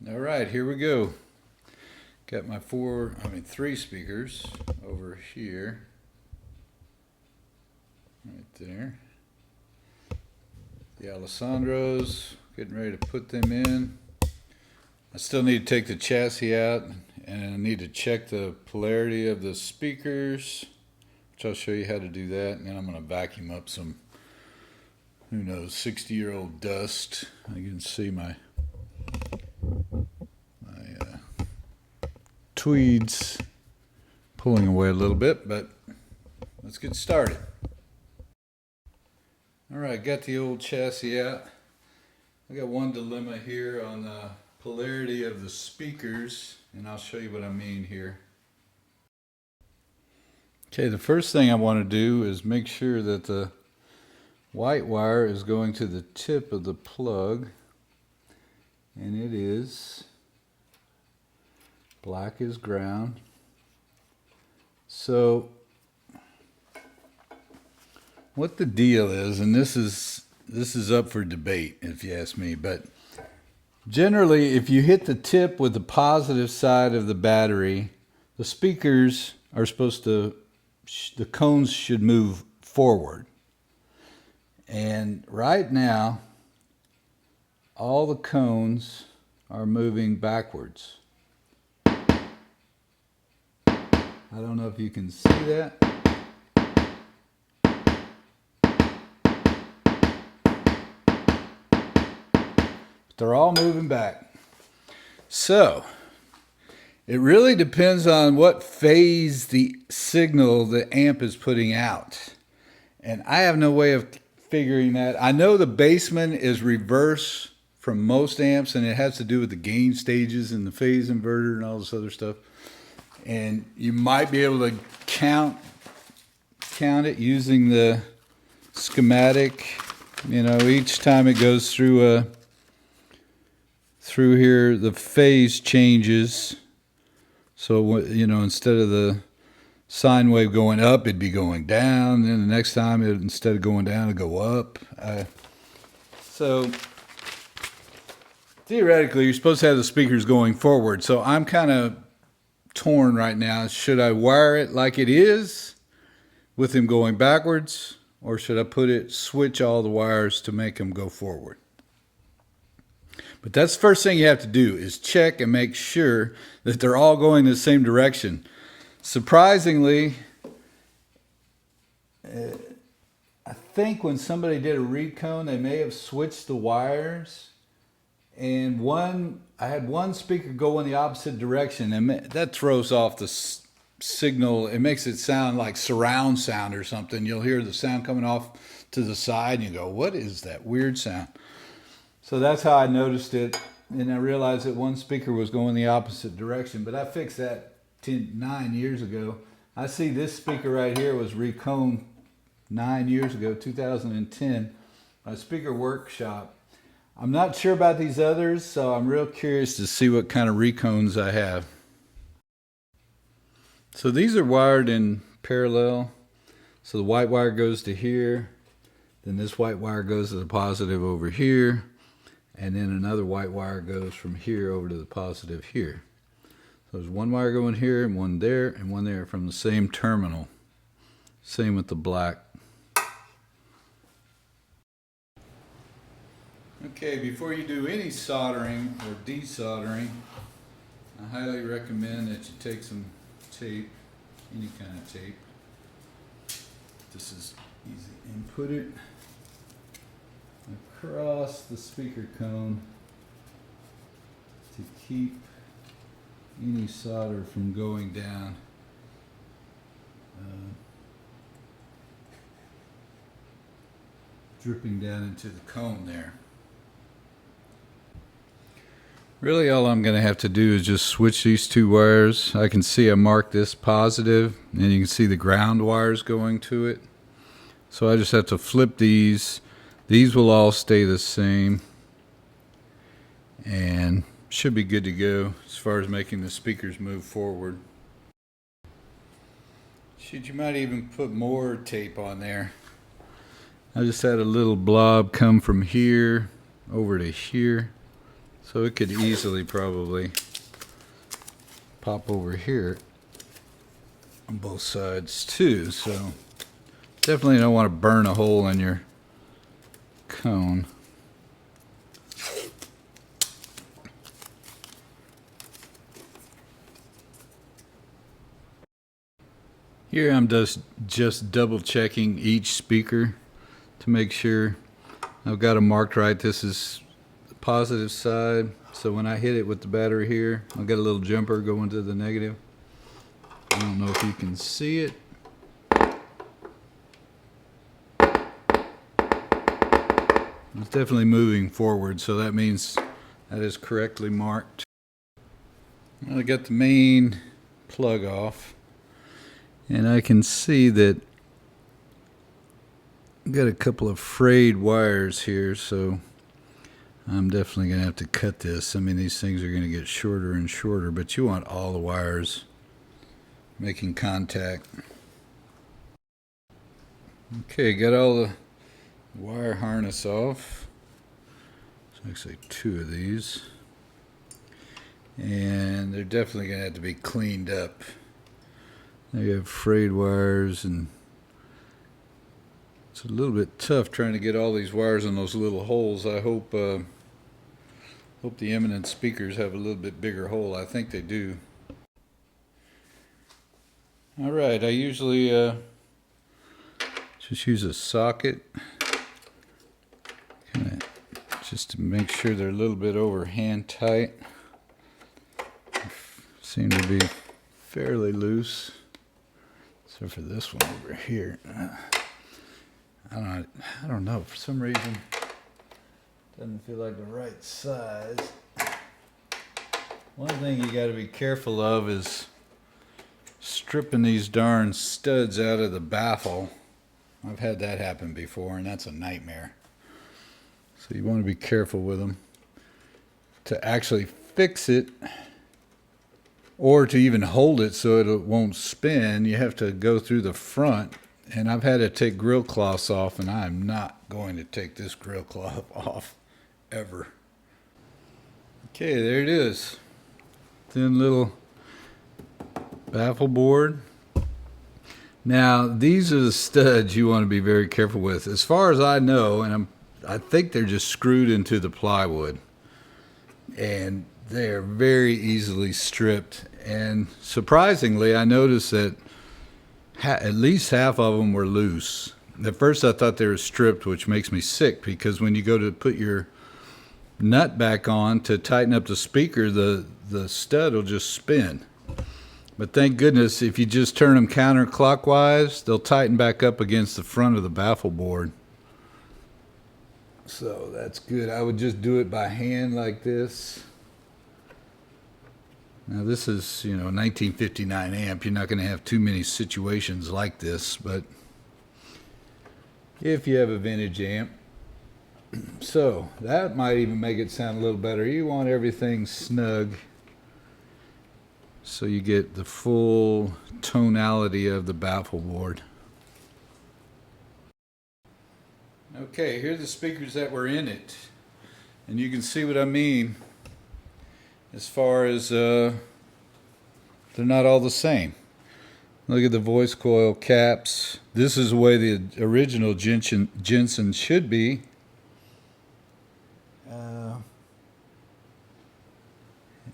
All right, here we go. Got my three speakers over here. Right there. The Alessandros, getting ready to put them in. I still need to take the chassis out, and I need to check the polarity of the speakers, which I'll show you how to do that. And then I'm going to vacuum up some, who knows, 60-year-old dust. You can see my tweeds pulling away a little bit, but let's get started. All right, got the old chassis out. I got one dilemma here on the polarity of the speakers, and I'll show you what I mean here. Okay, the first thing I want to do is make sure that the white wire is going to the tip of the plug, and it is. Black is ground. So what the deal is, and this is up for debate if you ask me, but generally if you hit the tip with the positive side of the battery, the speakers are supposed to, the cones should move forward. And right now all the cones are moving backwards. I don't know if you can see that. But they're all moving back. So, it really depends on what phase the signal the amp is putting out. And I have no way of figuring that. I know the basement is reverse from most amps, and it has to do with the gain stages and the phase inverter and all this other stuff. And you might be able to count it using the schematic. You know, each time it goes through here, the phase changes. So, you know, instead of the sine wave going up, it'd be going down. Then the next time, instead of going down, it'd go up. So theoretically, you're supposed to have the speakers going forward. So I'm kind of torn right now. Should I wire it like it is with them going backwards, or should I switch all the wires to make them go forward? But that's the first thing you have to do, is check and make sure that they're all going the same direction. Surprisingly, I think when somebody did a recone, they may have switched the wires, and I had one speaker go in the opposite direction, and that throws off the signal. It makes it sound like surround sound or something. You'll hear the sound coming off to the side, and you go, what is that weird sound? So that's how I noticed it, and I realized that one speaker was going the opposite direction, but I fixed that 9 years ago. I see this speaker right here was reconed 9 years ago, 2010, my speaker workshop. I'm not sure about these others, so I'm real curious to see what kind of recones I have. So these are wired in parallel. So the white wire goes to here, then this white wire goes to the positive over here, and then another white wire goes from here over to the positive here. So there's one wire going here, and one there from the same terminal. Same with the black. Okay, before you do any soldering or desoldering, I highly recommend that you take some tape, any kind of tape. This is easy. And put it across the speaker cone to keep any solder from going down. Dripping down into the cone there. Really all I'm going to have to do is just switch these two wires. I can see I marked this positive, and you can see the ground wires going to it. So I just have to flip these. These will all stay the same, and should be good to go as far as making the speakers move forward. Shoot, you might even put more tape on there. I just had a little blob come from here over to here. So it could easily probably pop over here on both sides too. So definitely don't want to burn a hole in your cone. Here I'm just double checking each speaker to make sure I've got them marked right. This is the positive side, so when I hit it with the battery here, I'll get a little jumper going to the negative. I don't know if you can see it. It's definitely moving forward, so that means that is correctly marked. I got the main plug off, and I can see that I've got a couple of frayed wires here, so I'm definitely going to have to cut this. I mean, these things are going to get shorter and shorter, but you want all the wires making contact. Okay, got all the wire harness off. There's actually two of these. And they're definitely going to have to be cleaned up. They have frayed wires, and it's a little bit tough trying to get all these wires in those little holes. I hope the Eminence speakers have a little bit bigger hole. I think they do. All right, I usually just use a socket, just to make sure they're a little bit over hand tight. Seem to be fairly loose, except for this one over here. I don't know. For some reason, it doesn't feel like the right size. One thing you got to be careful of is stripping these darn studs out of the baffle. I've had that happen before, and that's a nightmare. So you want to be careful with them. To actually fix it, or to even hold it so it won't spin, you have to go through the front. And I've had to take grill cloths off, and I'm not going to take this grill cloth off ever. Okay, there it is. Thin little baffle board. Now, these are the studs you want to be very careful with. As far as I know, and I think they're just screwed into the plywood, and they are very easily stripped. And surprisingly, I noticed that at least half of them were loose. At first I thought they were stripped, which makes me sick, because when you go to put your nut back on to tighten up the speaker, the stud will just spin. But thank goodness, if you just turn them counterclockwise, they'll tighten back up against the front of the baffle board. So that's good. I would just do it by hand like this. Now this is, 1959 amp. You're not going to have too many situations like this, but if you have a vintage amp, so that might even make it sound a little better. You want everything snug so you get the full tonality of the baffle board. Okay, here are the speakers that were in it, and you can see what I mean. As far as they're not all the same. Look at the voice coil caps. This is the way the original Jensens should be.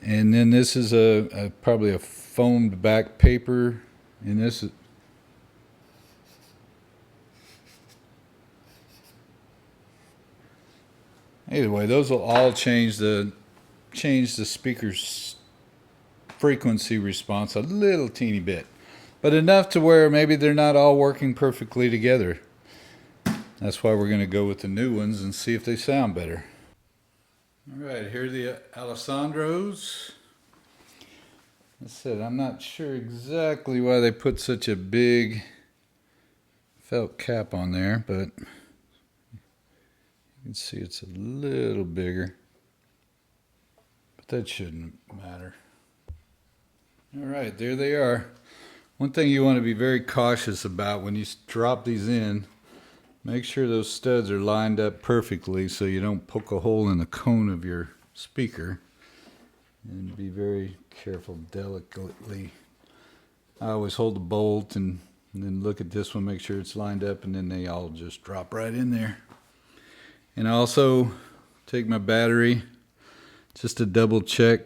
And then this is probably a foamed back paper, and this is anyway. Those will all change the speaker's frequency response a little teeny bit, but enough to where maybe they're not all working perfectly together. That's why we're going to go with the new ones and see if they sound better. All right, here are the Alessandros. I said I'm not sure exactly why they put such a big felt cap on there, but you can see it's a little bigger. That shouldn't matter. All right, there they are. One thing you want to be very cautious about when you drop these in, make sure those studs are lined up perfectly so you don't poke a hole in the cone of your speaker. And be very careful, delicately. I always hold the bolt and then look at this one, make sure it's lined up, and then they all just drop right in there. And I also take my battery just to double check.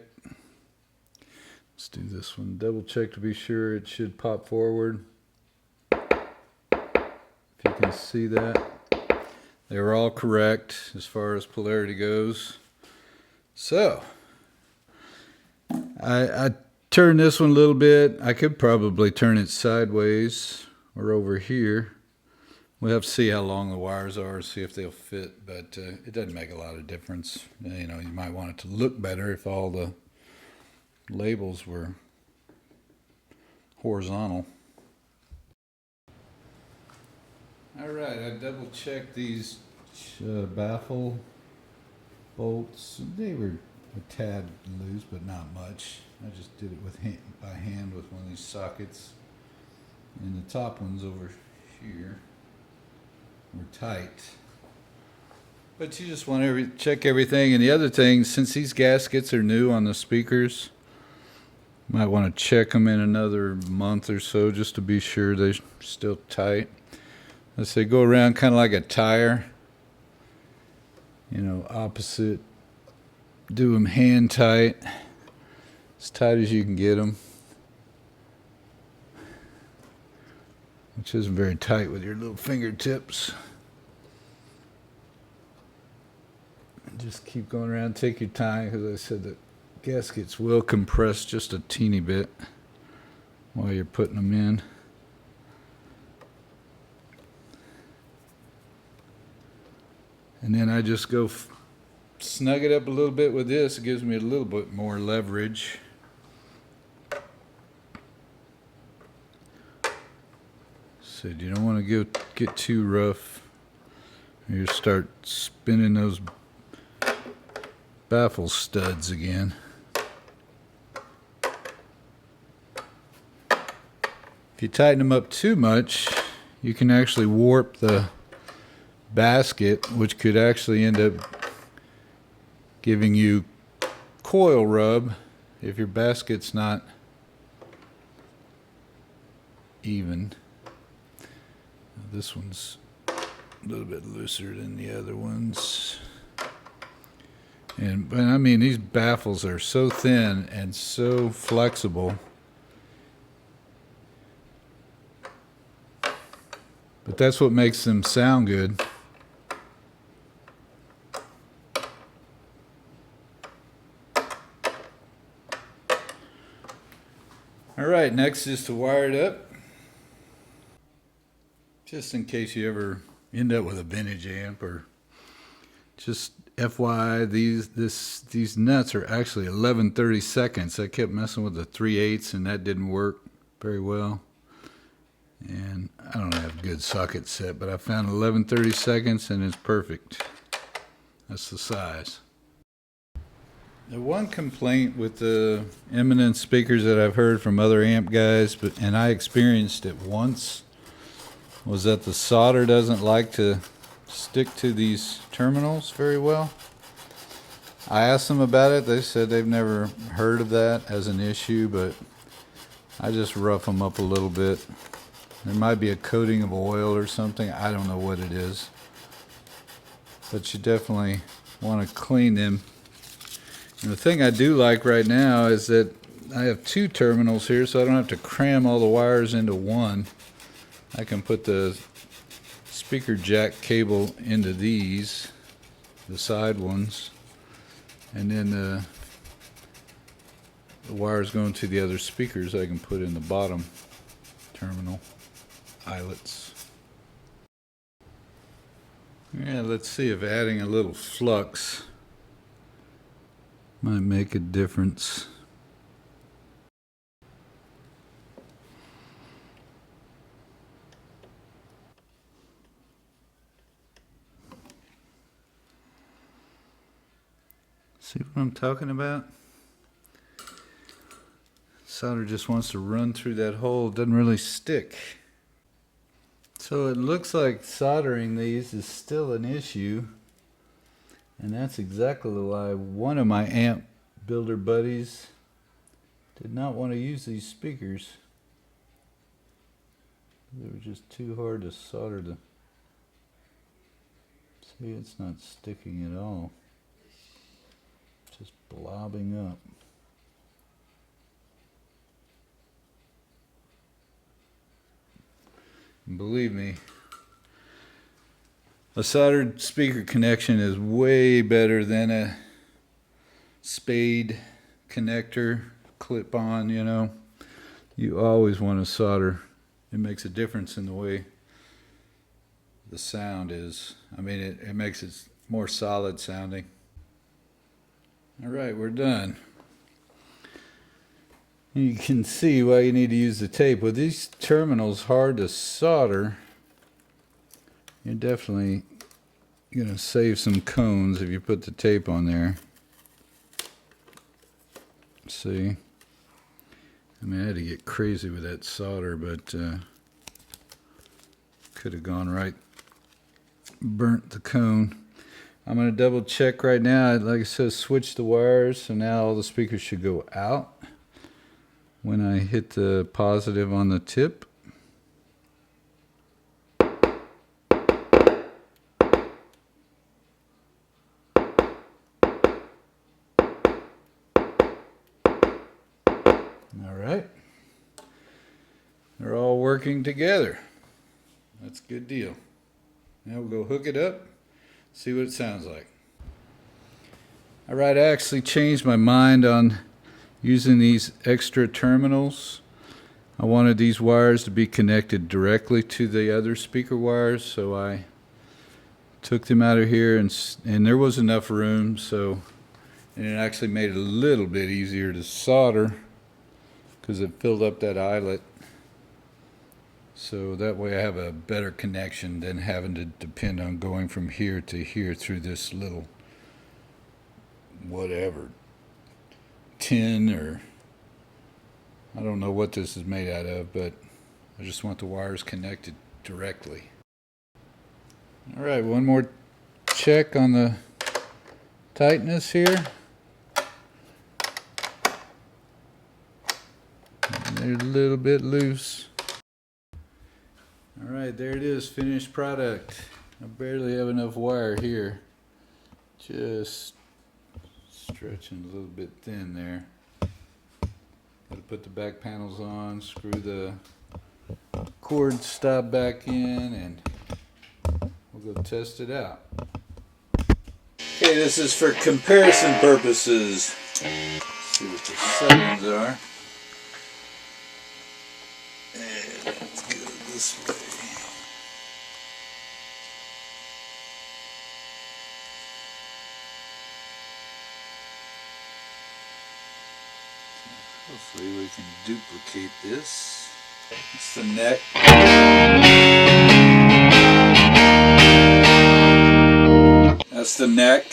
Let's do this one. Double check to be sure it should pop forward. If you can see that. They were all correct as far as polarity goes. So, I turned this one a little bit. I could probably turn it sideways or over here. We'll have to see how long the wires are, see if they'll fit, but it doesn't make a lot of difference. You know, you might want it to look better if all the labels were horizontal. All right, I double checked these baffle bolts. They were a tad loose, but not much. I just did it by hand with one of these sockets. And the top ones over here were tight. But you just want to check everything. And the other thing, since these gaskets are new on the speakers, you might want to check them in another month or so just to be sure they're still tight. Let's say go around kind of like a tire. You know, opposite. Do them hand tight, as tight as you can get them, which isn't very tight with your little fingertips. And just keep going around, take your time, because I said the gaskets will compress just a teeny bit while you're putting them in. And then I just go snug it up a little bit with this. It gives me a little bit more leverage. So you don't want to get too rough. You start spinning those baffle studs again. If you tighten them up too much, you can actually warp the basket, which could actually end up giving you coil rub if your basket's not even. This one's a little bit looser than the other ones. But I mean, these baffles are so thin and so flexible. But that's what makes them sound good. Alright, next is to wire it up. Just in case you ever end up with a vintage amp, or just FYI, these nuts are actually 11/32. I kept messing with the 3/8 and that didn't work very well. And I don't have a good socket set, but I found 11/32 and it's perfect. That's the size. The one complaint with the Eminence speakers that I've heard from other amp guys, and I experienced it once, was that the solder doesn't like to stick to these terminals very well. I asked them about it. They said they've never heard of that as an issue, but I just rough them up a little bit. There might be a coating of oil or something. I don't know what it is. But you definitely want to clean them. And the thing I do like right now is that I have two terminals here, so I don't have to cram all the wires into one. I can put the speaker jack cable into these, the side ones, and then the wires going to the other speakers I can put in the bottom terminal eyelets. Yeah, let's see if adding a little flux might make a difference. See what I'm talking about? Solder just wants to run through that hole. It doesn't really stick. So it looks like soldering these is still an issue. And that's exactly why one of my amp builder buddies did not want to use these speakers. They were just too hard to solder the... See, it's not sticking at all. It's just blobbing up. And believe me, a soldered speaker connection is way better than a spade connector, clip-on, you know. You always want to solder. It makes a difference in the way the sound is. I mean, it makes it more solid sounding. All right, we're done. You can see why you need to use the tape. With these terminals hard to solder, you're definitely going to save some cones if you put the tape on there. See? I mean, I had to get crazy with that solder, but could have gone right, burnt the cone. I'm going to double check right now. Like I said, switch the wires, so now all the speakers should go out when I hit the positive on the tip. Alright, they're all working together. That's a good deal. Now we'll go hook it up, see what it sounds like. Alright, I actually changed my mind on using these extra terminals. I wanted these wires to be connected directly to the other speaker wires, so I took them out of here, and there was enough room, so, and it actually made it a little bit easier to solder because it filled up that eyelet. So that way I have a better connection than having to depend on going from here to here through this little whatever tin, or I don't know what this is made out of, but I just want the wires connected directly. Alright, one more check on the tightness here. And they're a little bit loose. Alright, there it is, finished product. I barely have enough wire here. Just stretching a little bit thin there. Got to put the back panels on, screw the cord stop back in, and we'll go test it out. Okay, this is for comparison purposes. Let's see what the settings are. And let's get it this way. Hopefully we can duplicate this. It's the neck. That's the neck.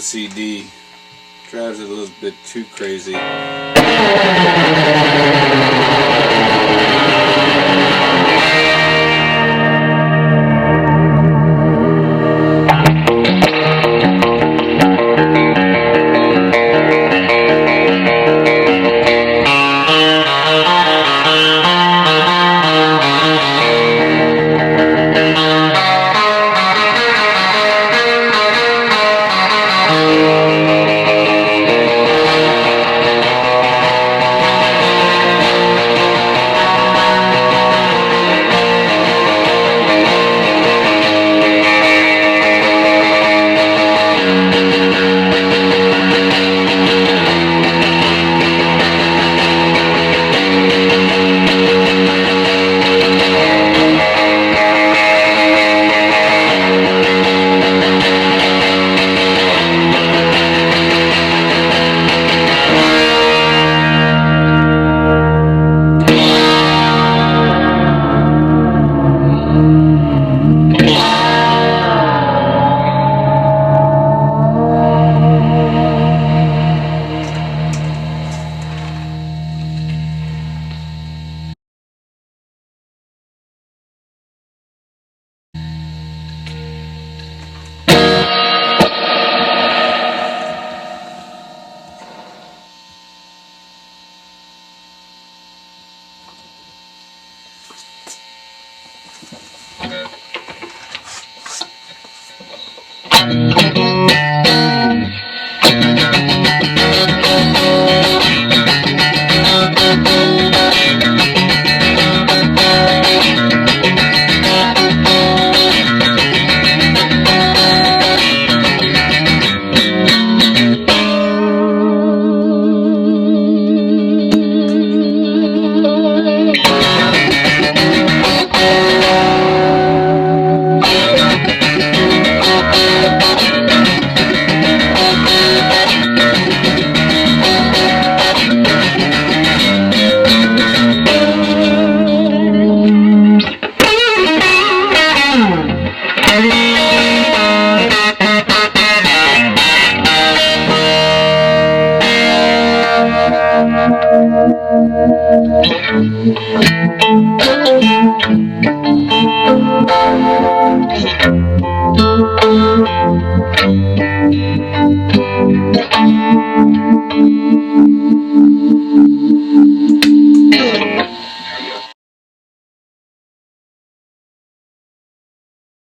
CD. Drives it a little bit too crazy.